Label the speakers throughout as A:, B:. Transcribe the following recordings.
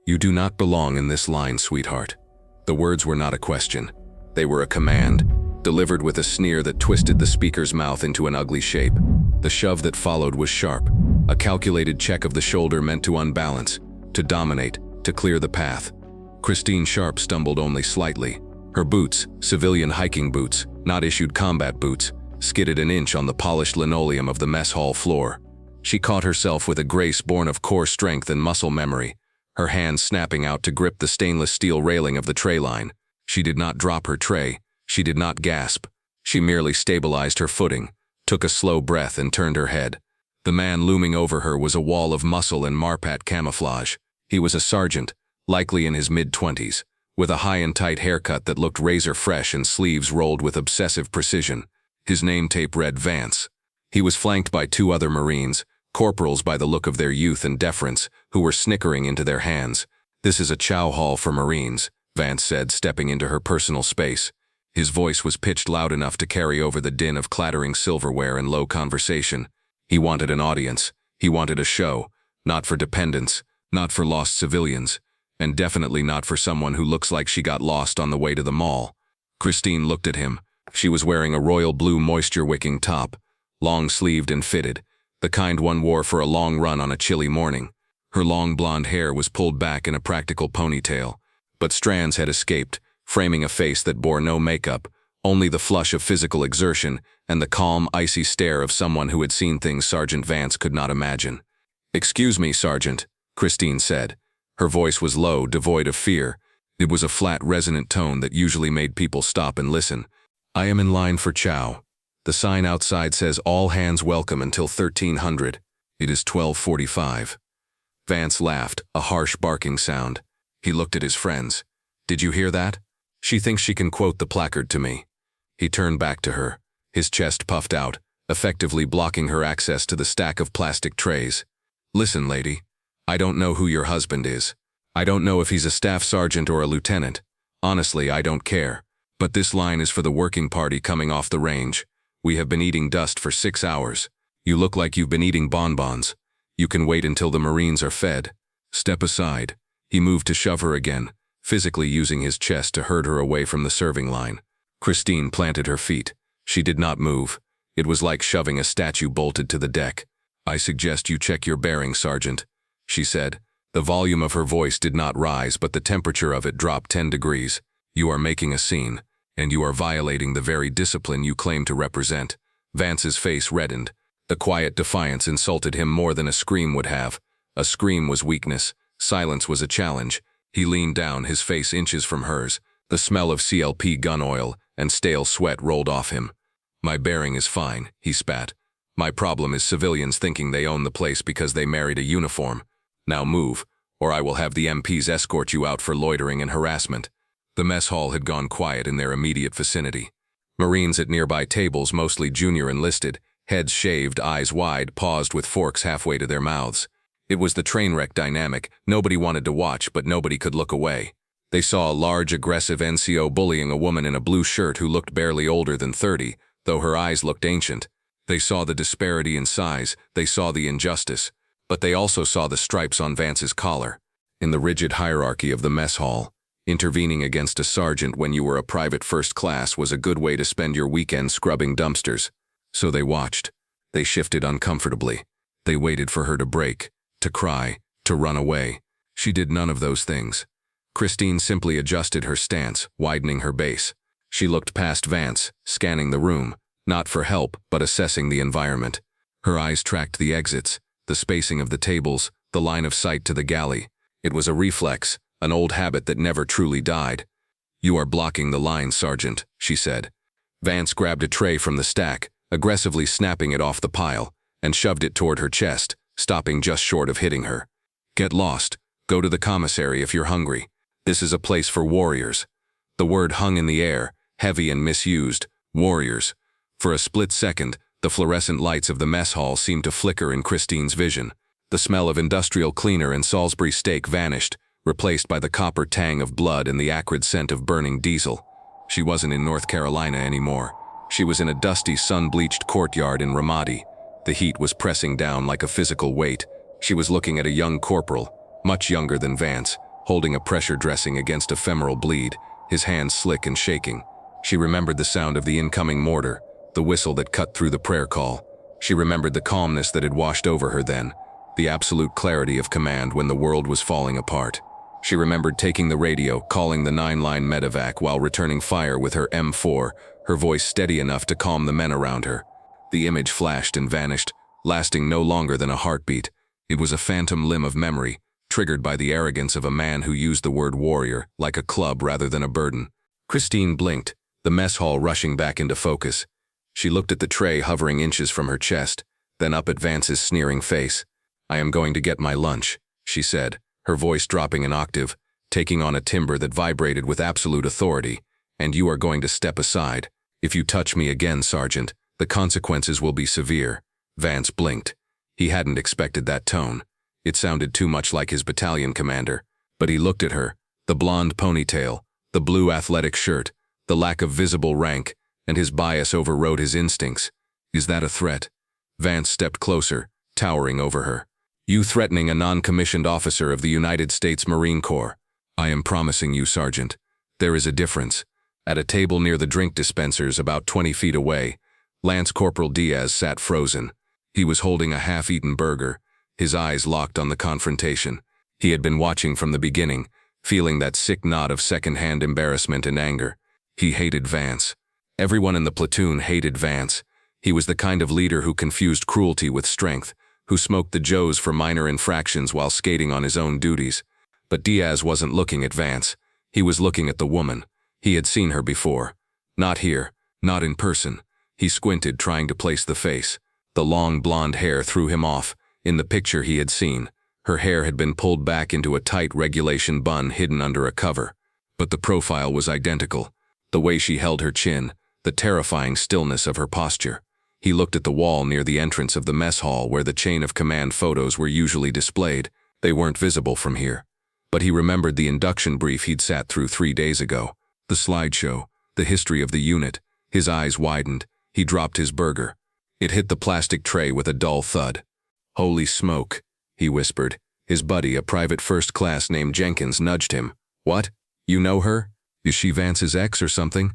A: "You do not belong in this line, sweetheart." The words were not a question. They were a command, delivered with a sneer that twisted the speaker's mouth into an ugly shape. The shove that followed was sharp, a calculated check of the shoulder meant to unbalance, to dominate, to clear the path. Christine Sharp stumbled only slightly. Her boots, civilian hiking boots, not issued combat boots, skidded an inch on the polished linoleum of the mess hall floor. She caught herself with a grace born of core strength and muscle memory, her hands snapping out to grip the stainless steel railing of the tray line. She did not drop her tray. She did not gasp. She merely stabilized her footing, took a slow breath and turned her head. The man looming over her was a wall of muscle and marpat camouflage. He was a sergeant, likely in his mid-20s, with a high and tight haircut that looked razor fresh and sleeves rolled with obsessive precision. His name tape read Vance. He was flanked by two other Marines, corporals by the look of their youth and deference, who were snickering into their hands. "This is a chow hall for Marines," Vance said, stepping into her personal space. His voice was pitched loud enough to carry over the din of clattering silverware and low conversation. He wanted an audience. He wanted a show, not for dependents, not for lost civilians, and definitely not for someone who looks like she got lost on the way to the mall. Christine looked at him. She was wearing a royal blue moisture-wicking top, long-sleeved and fitted, the kind one wore for a long run on a chilly morning. Her long blonde hair was pulled back in a practical ponytail, but strands had escaped, framing a face that bore no makeup, only the flush of physical exertion and the calm, icy stare of someone who had seen things Sergeant Vance could not imagine. "Excuse me, Sergeant," Christine said. Her voice was low, devoid of fear. It was a flat, resonant tone that usually made people stop and listen. "I am in line for chow. The sign outside says all hands welcome until 1300. It is 12:45. Vance laughed, a harsh barking sound. He looked at his friends. "Did you hear that? She thinks she can quote the placard to me." He turned back to her, his chest puffed out, effectively blocking her access to the stack of plastic trays. "Listen, lady. I don't know who your husband is. I don't know if he's a staff sergeant or a lieutenant. Honestly, I don't care. But this line is for the working party coming off the range. We have been eating dust for 6 hours. You look like you've been eating bonbons. You can wait until the Marines are fed. Step aside." He moved to shove her again, physically using his chest to herd her away from the serving line. Christine planted her feet. She did not move. It was like shoving a statue bolted to the deck. "I suggest you check your bearings, Sergeant," she said. The volume of her voice did not rise, but the temperature of it dropped 10 degrees. "You are making a scene, and you are violating the very discipline you claim to represent." Vance's face reddened. The quiet defiance insulted him more than a scream would have. A scream was weakness. Silence was a challenge. He leaned down, his face inches from hers. The smell of CLP gun oil and stale sweat rolled off him. "My bearing is fine," he spat. "My problem is civilians thinking they own the place because they married a uniform. Now move, or I will have the MPs escort you out for loitering and harassment." The mess hall had gone quiet in their immediate vicinity. Marines at nearby tables, mostly junior enlisted, heads shaved, eyes wide, paused with forks halfway to their mouths. It was the train wreck dynamic. Nobody wanted to watch, but nobody could look away. They saw a large, aggressive NCO bullying a woman in a blue shirt who looked barely older than 30, though her eyes looked ancient. They saw the disparity in size, they saw the injustice, but they also saw the stripes on Vance's collar. In the rigid hierarchy of the mess hall, intervening against a sergeant when you were a private first class was a good way to spend your weekend scrubbing dumpsters. So they watched. They shifted uncomfortably. They waited for her to break, to cry, to run away. She did none of those things. Christine simply adjusted her stance, widening her base. She looked past Vance, scanning the room, not for help, but assessing the environment. Her eyes tracked the exits, the spacing of the tables, the line of sight to the galley. It was a reflex, an old habit that never truly died. "You are blocking the line, Sergeant," she said. Vance grabbed a tray from the stack, aggressively snapping it off the pile, and shoved it toward her chest, stopping just short of hitting her. "Get lost. Go to the commissary if you're hungry. This is a place for warriors." The word hung in the air, heavy and misused. Warriors. For a split second, the fluorescent lights of the mess hall seemed to flicker in Christine's vision. The smell of industrial cleaner and Salisbury steak vanished, replaced by the copper tang of blood and the acrid scent of burning diesel. She wasn't in North Carolina anymore. She was in a dusty, sun-bleached courtyard in Ramadi. The heat was pressing down like a physical weight. She was looking at a young corporal, much younger than Vance, holding a pressure dressing against a femoral bleed, his hands slick and shaking. She remembered the sound of the incoming mortar, the whistle that cut through the prayer call. She remembered the calmness that had washed over her then, the absolute clarity of command when the world was falling apart. She remembered taking the radio, calling the 9-line medevac while returning fire with her M4, her voice steady enough to calm the men around her. The image flashed and vanished, lasting no longer than a heartbeat. It was a phantom limb of memory, triggered by the arrogance of a man who used the word warrior like a club rather than a burden. Christine blinked, the mess hall rushing back into focus. She looked at the tray hovering inches from her chest, then up at Vance's sneering face. "I am going to get my lunch," she said, her voice dropping an octave, taking on a timbre that vibrated with absolute authority. "And you are going to step aside. If you touch me again, Sergeant, the consequences will be severe." Vance blinked. He hadn't expected that tone. It sounded too much like his battalion commander. But he looked at her, the blonde ponytail, the blue athletic shirt, the lack of visible rank, and his bias overrode his instincts. "Is that a threat?" Vance stepped closer, towering over her. "You threatening a non-commissioned officer of the United States Marine Corps." "I am promising you, Sergeant. There is a difference." At a table near the drink dispensers about 20 feet away, Lance Corporal Diaz sat frozen. He was holding a half-eaten burger, his eyes locked on the confrontation. He had been watching from the beginning, feeling that sick knot of second-hand embarrassment and anger. He hated Vance. Everyone in the platoon hated Vance. He was the kind of leader who confused cruelty with strength, who smoked the Joes for minor infractions while skating on his own duties. But Diaz wasn't looking at Vance. He was looking at the woman. He had seen her before. Not here, not in person. He squinted, trying to place the face. The long blonde hair threw him off. In the picture he had seen, her hair had been pulled back into a tight regulation bun hidden under a cover. But the profile was identical. The way she held her chin, the terrifying stillness of her posture. He looked at the wall near the entrance of the mess hall where the chain of command photos were usually displayed. They weren't visible from here. But he remembered the induction brief he'd sat through 3 days ago. The slideshow, the history of the unit. His eyes widened. He dropped his burger. It hit the plastic tray with a dull thud. "Holy smoke," he whispered. His buddy, a private first class named Jenkins, nudged him. "What? You know her? Is she Vance's ex or something?"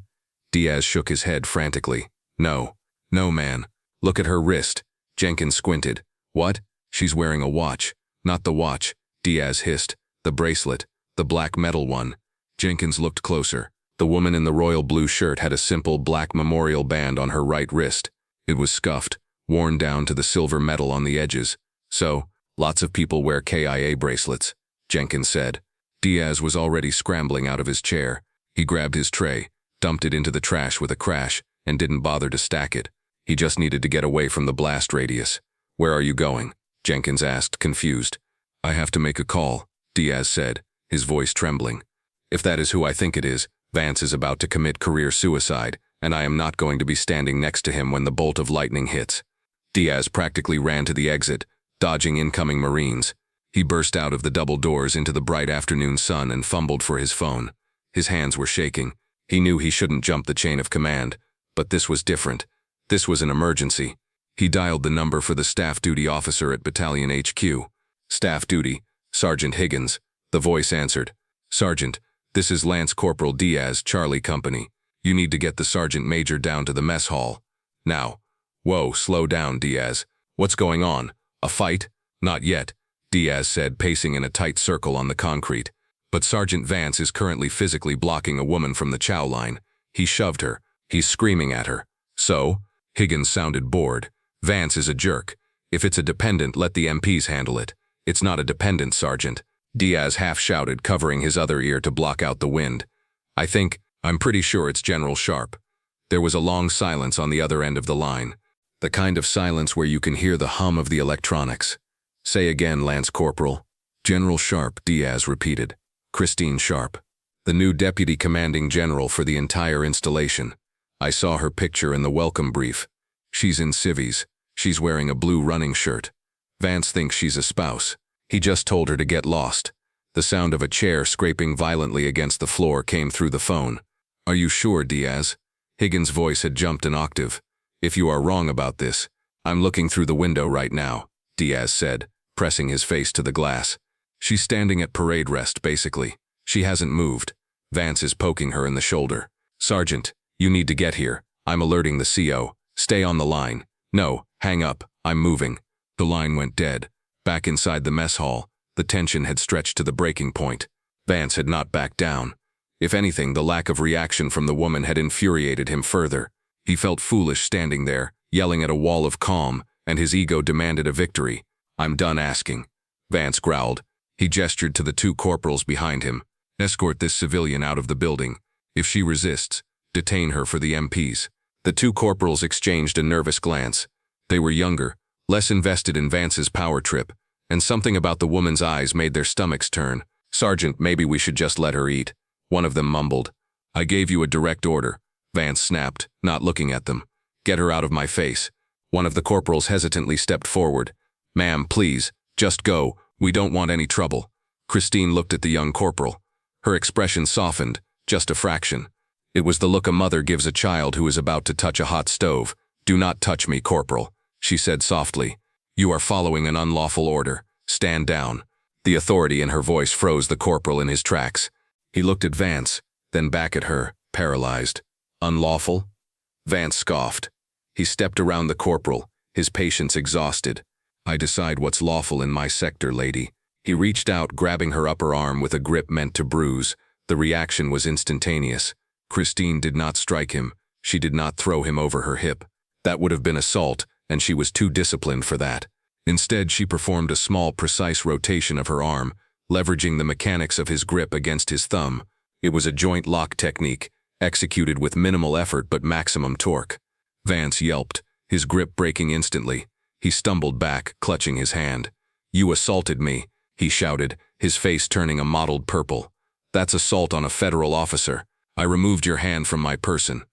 A: Diaz shook his head frantically. No, man. Look at her wrist." Jenkins squinted. "What? She's wearing a watch." "Not the watch," Diaz hissed. "The bracelet. The black metal one." Jenkins looked closer. The woman in the royal blue shirt had a simple black memorial band on her right wrist. It was scuffed, worn down to the silver metal on the edges. "So, lots of people wear KIA bracelets," Jenkins said. Diaz was already scrambling out of his chair. He grabbed his tray, dumped it into the trash with a crash, and didn't bother to stack it. He just needed to get away from the blast radius. "Where are you going?" Jenkins asked, confused. "I have to make a call," Diaz said, his voice trembling. "If that is who I think it is, Vance is about to commit career suicide, and I am not going to be standing next to him when the bolt of lightning hits." Diaz practically ran to the exit, dodging incoming Marines. He burst out of the double doors into the bright afternoon sun and fumbled for his phone. His hands were shaking. He knew he shouldn't jump the chain of command, but this was different. This was an emergency. He dialed the number for the staff duty officer at Battalion HQ. "Staff duty, Sergeant Higgins," the voice answered. "Sergeant, this is Lance Corporal Diaz, Charlie Company. You need to get the Sergeant Major down to the mess hall. Now." "Whoa, slow down, Diaz. What's going on? A fight?" "Not yet," Diaz said, pacing in a tight circle on the concrete. "But Sergeant Vance is currently physically blocking a woman from the chow line. He shoved her. He's screaming at her." "So?" Higgins sounded bored. "Vance is a jerk. If it's a dependent, let the MPs handle it." "It's not a dependent, Sergeant," Diaz half shouted, covering his other ear to block out the wind. I'm pretty sure it's General Sharp." There was a long silence on the other end of the line. The kind of silence where you can hear the hum of the electronics. "Say again, Lance Corporal." "General Sharp," Diaz repeated. "Christine Sharp. The new deputy commanding general for the entire installation. I saw her picture in the welcome brief. She's in civvies. She's wearing a blue running shirt. Vance thinks she's a spouse. He just told her to get lost." The sound of a chair scraping violently against the floor came through the phone. "Are you sure, Diaz?" Higgins' voice had jumped an octave. "If you are wrong about this, I'm looking through the window right now," Diaz said, pressing his face to the glass. She's standing at parade rest, basically. She hasn't moved. Vance is poking her in the shoulder. Sergeant, you need to get here. I'm alerting the CO. Stay on the line. No, hang up. I'm moving. The line went dead. Back inside the mess hall, the tension had stretched to the breaking point. Vance had not backed down. If anything, the lack of reaction from the woman had infuriated him further. He felt foolish standing there, yelling at a wall of calm, and his ego demanded a victory. I'm done asking. Vance growled. He gestured to the two corporals behind him. Escort this civilian out of the building. If she resists, detain her for the MPs. The two corporals exchanged a nervous glance. They were younger, less invested in Vance's power trip, and something about the woman's eyes made their stomachs turn. Sergeant, maybe we should just let her eat. One of them mumbled. I gave you a direct order, Vance snapped, not looking at them. Get her out of my face. One of the corporals hesitantly stepped forward. Ma'am, please, just go. We don't want any trouble. Christine looked at the young corporal. Her expression softened, just a fraction. It was the look a mother gives a child who is about to touch a hot stove. Do not touch me, corporal, she said softly. You are following an unlawful order. Stand down. The authority in her voice froze the corporal in his tracks. He looked at Vance, then back at her, paralyzed. Unlawful? Vance scoffed. He stepped around the corporal, his patience exhausted. I decide what's lawful in my sector, lady. He reached out, grabbing her upper arm with a grip meant to bruise. The reaction was instantaneous. Christine did not strike him. She did not throw him over her hip. That would have been assault, and she was too disciplined for that. Instead, she performed a small, precise rotation of her arm, leveraging the mechanics of his grip against his thumb. It was a joint lock technique, executed with minimal effort but maximum torque. Vance yelped, his grip breaking instantly. He stumbled back, clutching his hand. You assaulted me, he shouted, his face turning a mottled purple. That's assault on a federal officer. I removed your hand from my person.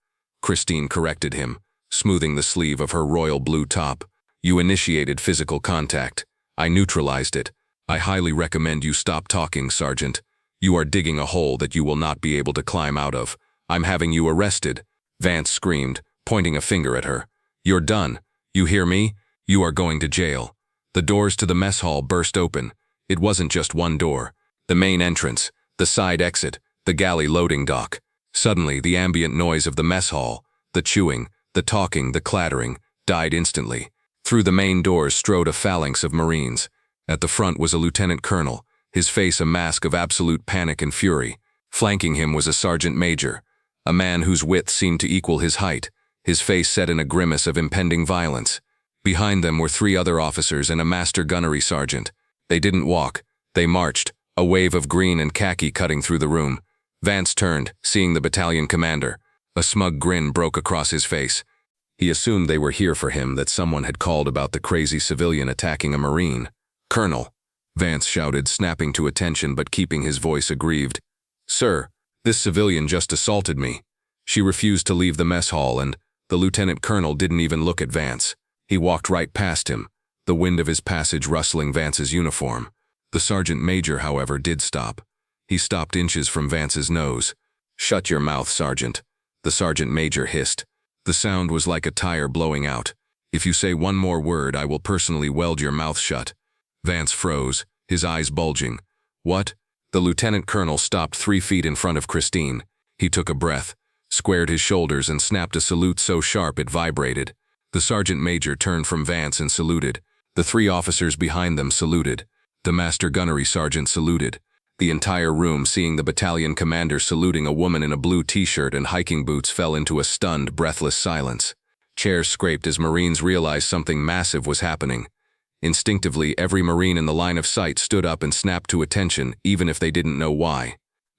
A: Christine corrected him, smoothing the sleeve of her royal blue top. You initiated physical contact. I neutralized it. I highly recommend you stop talking, Sergeant. You are digging a hole that you will not be able to climb out of. I'm having you arrested. Vance screamed, pointing a finger at her. You're done. You hear me? You are going to jail. The doors to the mess hall burst open. It wasn't just one door. The main entrance, the side exit, the galley loading dock. Suddenly, the ambient noise of the mess hall, the chewing, the talking, the clattering, died instantly. Through the main doors strode a phalanx of Marines. At the front was a lieutenant colonel, his face a mask of absolute panic and fury. Flanking him was a sergeant major, a man whose width seemed to equal his height, his face set in a grimace of impending violence. Behind them were 3 other officers and a master gunnery sergeant. They didn't walk, they marched, a wave of green and khaki cutting through the room. Vance turned, seeing the battalion commander. A smug grin broke across his face. He assumed they were here for him, that someone had called about the crazy civilian attacking a Marine. Colonel, Vance shouted, snapping to attention but keeping his voice aggrieved. Sir, this civilian just assaulted me. She refused to leave the mess hall, and the lieutenant colonel didn't even look at Vance. He walked right past him, the wind of his passage rustling Vance's uniform. The sergeant major, however, did stop. He stopped inches from Vance's nose. Shut your mouth, Sergeant, the sergeant major hissed. The sound was like a tire blowing out. If you say one more word, I will personally weld your mouth shut. Vance froze, his eyes bulging. What? The lieutenant colonel stopped 3 feet in front of Christine. He took a breath, squared his shoulders and snapped a salute so sharp it vibrated. The sergeant major turned from Vance and saluted. The 3 officers behind them saluted. The master gunnery sergeant saluted. The entire room, seeing the battalion commander saluting a woman in a blue t-shirt and hiking boots, fell into a stunned, breathless silence. Chairs scraped as Marines realized something massive was happening. Instinctively, every Marine in the line of sight stood up and snapped to attention, even if they didn't know why.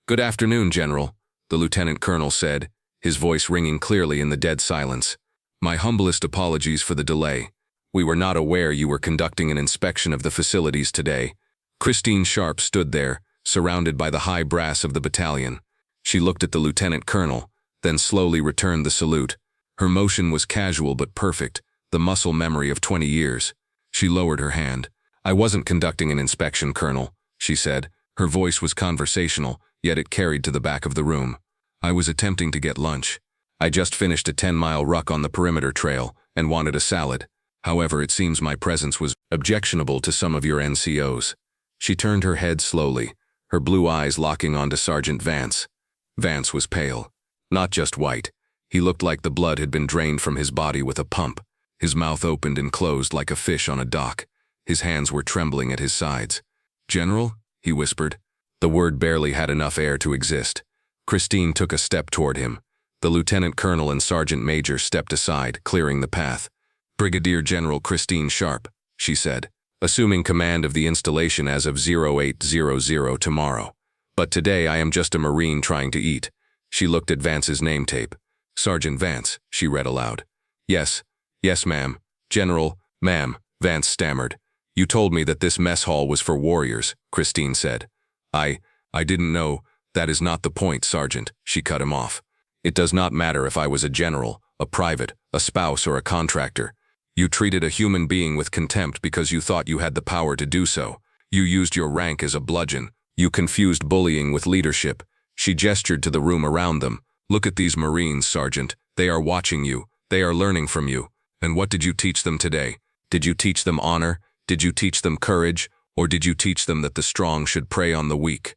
A: Good afternoon, General, the lieutenant colonel said, his voice ringing clearly in the dead silence. My humblest apologies for the delay. We were not aware you were conducting an inspection of the facilities today. Christine Sharp stood there, surrounded by the high brass of the battalion. She looked at the lieutenant colonel, then slowly returned the salute. Her motion was casual but perfect, the muscle memory of 20 years. She lowered her hand. I wasn't conducting an inspection, Colonel, she said. Her voice was conversational, yet it carried to the back of the room. I was attempting to get lunch. I just finished a 10-mile ruck on the perimeter trail and wanted a salad. However, it seems my presence was objectionable to some of your NCOs. She turned her head slowly, her blue eyes locking onto Sergeant Vance. Vance was pale. Not just white. He looked like the blood had been drained from his body with a pump. His mouth opened and closed like a fish on a dock. His hands were trembling at his sides. "General?" he whispered. The word barely had enough air to exist. Christine took a step toward him. The lieutenant colonel and sergeant major stepped aside, clearing the path. "Brigadier General Christine Sharp," she said, "assuming command of the installation as of 0800 tomorrow. But today I am just a Marine trying to eat." She looked at Vance's name tape. "Sergeant Vance," she read aloud. "Yes, ma'am. General, ma'am," Vance stammered. "You told me that this mess hall was for warriors," Christine said. I didn't know. That is not the point, Sergeant," she cut him off. "It does not matter if I was a general, a private, a spouse, or a contractor. You treated a human being with contempt because you thought you had the power to do so. You used your rank as a bludgeon. You confused bullying with leadership." She gestured to the room around them. "Look at these Marines, Sergeant. They are watching you. They are learning from you. And what did you teach them today? Did you teach them honor? Did you teach them courage? Or did you teach them that the strong should prey on the weak?"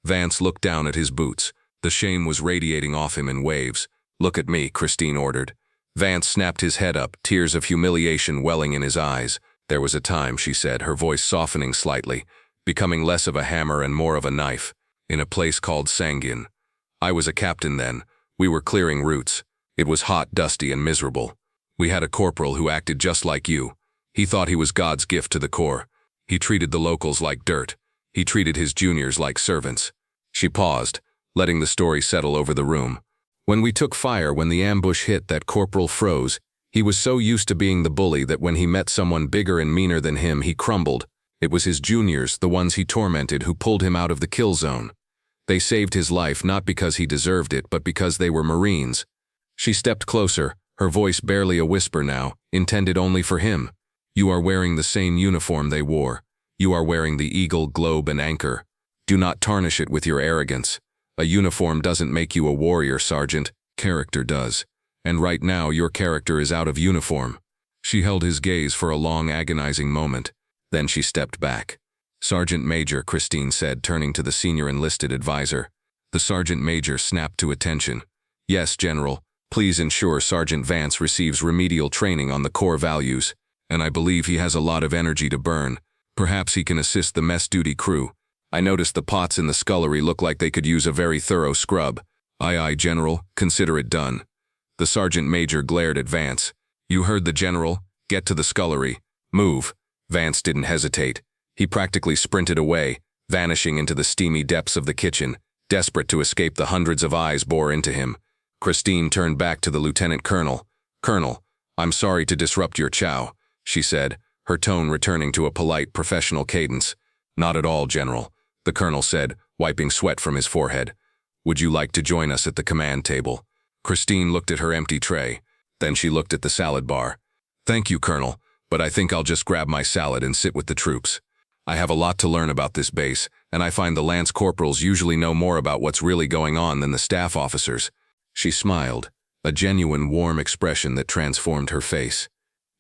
A: Vance looked down at his boots. The shame was radiating off him in waves. "Look at me," Christine ordered. Vance snapped his head up, tears of humiliation welling in his eyes. "There was a time," she said, her voice softening slightly, becoming less of a hammer and more of a knife, "in a place called Sanguin. I was a captain then. We were clearing routes. It was hot, dusty, and miserable. We had a corporal who acted just like you. He thought he was God's gift to the Corps. He treated the locals like dirt. He treated his juniors like servants." She paused, letting the story settle over the room. "When we took fire, when the ambush hit, that corporal froze. He was so used to being the bully that when he met someone bigger and meaner than him, he crumbled. It was his juniors, the ones he tormented, who pulled him out of the kill zone. They saved his life not because he deserved it, but because they were Marines." She stepped closer, her voice barely a whisper now, intended only for him. "You are wearing the same uniform they wore. You are wearing the eagle, globe, and anchor. Do not tarnish it with your arrogance. A uniform doesn't make you a warrior, Sergeant. Character does. And right now your character is out of uniform." She held his gaze for a long, agonizing moment. Then she stepped back. "Sergeant Major," Christine said, turning to the senior enlisted advisor. The Sergeant Major snapped to attention. "Yes, General. Please ensure Sergeant Vance receives remedial training on the core values. And I believe he has a lot of energy to burn. Perhaps he can assist the mess duty crew. I noticed the pots in the scullery look like they could use a very thorough scrub." Aye, General. Consider it done." The Sergeant Major glared at Vance. "You heard the General. Get to the scullery. Move." Vance didn't hesitate. He practically sprinted away, vanishing into the steamy depths of the kitchen, desperate to escape the hundreds of eyes bore into him. Christine turned back to the lieutenant colonel. "Colonel, I'm sorry to disrupt your chow," she said, her tone returning to a polite, professional cadence. "Not at all, General," the colonel said, wiping sweat from his forehead. "Would you like to join us at the command table?" Christine looked at her empty tray. Then she looked at the salad bar. "Thank you, Colonel, but I think I'll just grab my salad and sit with the troops. I have a lot to learn about this base, and I find the lance corporals usually know more about what's really going on than the staff officers." She smiled, a genuine warm expression that transformed her face.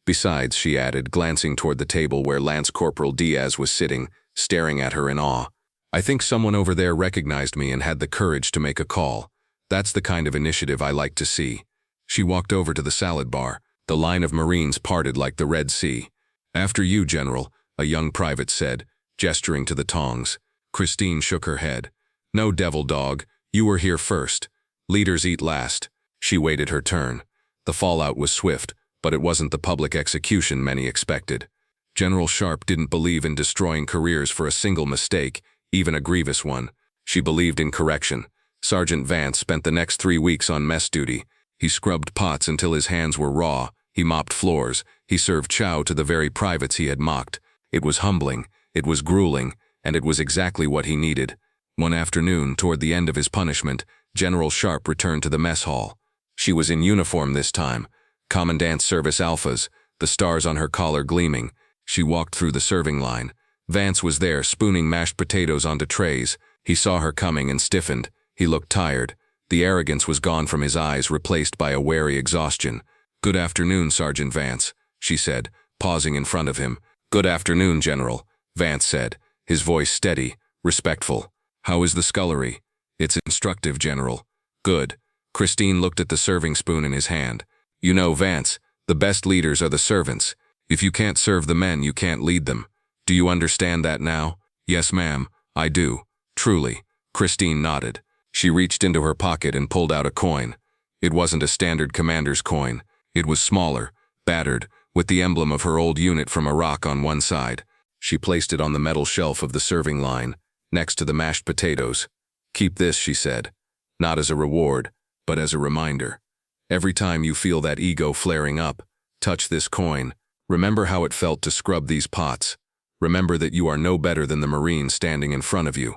A: "Besides," she added, glancing toward the table where Lance Corporal Diaz was sitting, staring at her in awe, "I think someone over there recognized me and had the courage to make a call. That's the kind of initiative I like to see." She walked over to the salad bar. The line of Marines parted like the Red Sea. "After you, General," a young private said, gesturing to the tongs. Christine shook her head. "No, devil dog, you were here first. Leaders eat last." She waited her turn. The fallout was swift, but it wasn't the public execution many expected. General Sharp didn't believe in destroying careers for a single mistake, even a grievous one. She believed in correction. Sergeant Vance spent the next 3 weeks on mess duty. He scrubbed pots until his hands were raw. He mopped floors. He served chow to the very privates he had mocked. It was humbling. It was grueling. And it was exactly what he needed. One afternoon, toward the end of his punishment, General Sharp returned to the mess hall. She was in uniform this time. Commandant's Service Alphas, the stars on her collar gleaming. She walked through the serving line. Vance was there, spooning mashed potatoes onto trays. He saw her coming and stiffened. He looked tired. The arrogance was gone from his eyes, replaced by a wary exhaustion. "Good afternoon, Sergeant Vance," she said, pausing in front of him. "Good afternoon, General," Vance said, his voice steady, respectful. "How is the scullery?" "It's instructive, General." "Good." Christine looked at the serving spoon in his hand. "You know, Vance, the best leaders are the servants. If you can't serve the men, you can't lead them. Do you understand that now?" "Yes, ma'am, I do. Truly." Christine nodded. She reached into her pocket and pulled out a coin. It wasn't a standard commander's coin. It was smaller, battered, with the emblem of her old unit from Iraq on one side. She placed it on the metal shelf of the serving line, next to the mashed potatoes. "Keep this," she said. "Not as a reward, but as a reminder. Every time you feel that ego flaring up, touch this coin. Remember how it felt to scrub these pots. Remember that you are no better than the Marine standing in front of you."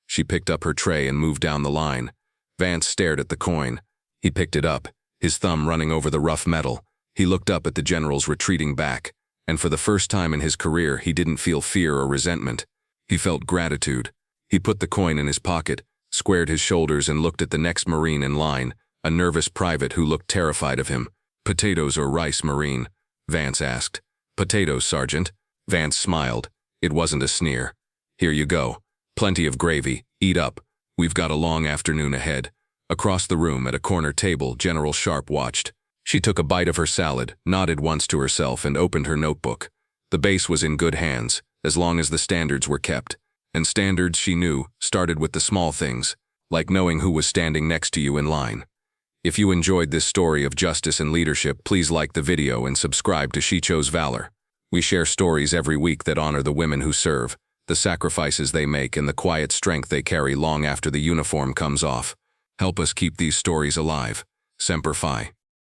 A: She picked up her tray and moved down the line. Vance stared at the coin. He picked it up, his thumb running over the rough metal. He looked up at the general's retreating back, and for the first time in his career he didn't feel fear or resentment. He felt gratitude. He put the coin in his pocket, squared his shoulders and looked at the next Marine in line, a nervous private who looked terrified of him. "Potatoes or rice, Marine?" Vance asked. "Potatoes, Sergeant." Vance smiled. It wasn't a sneer. "Here you go. Plenty of gravy. Eat up. We've got a long afternoon ahead." Across the room at a corner table, General Sharp watched. She took a bite of her salad, nodded once to herself, and opened her notebook. The base was in good hands, as long as the standards were kept. And standards, she knew, started with the small things, like knowing who was standing next to you in line. If you enjoyed this story of justice and leadership, please like the video and subscribe to She Chose Valor. We share stories every week that honor the women who serve, the sacrifices they make, and the quiet strength they carry long after the uniform comes off. Help us keep these stories alive. Semper Fi.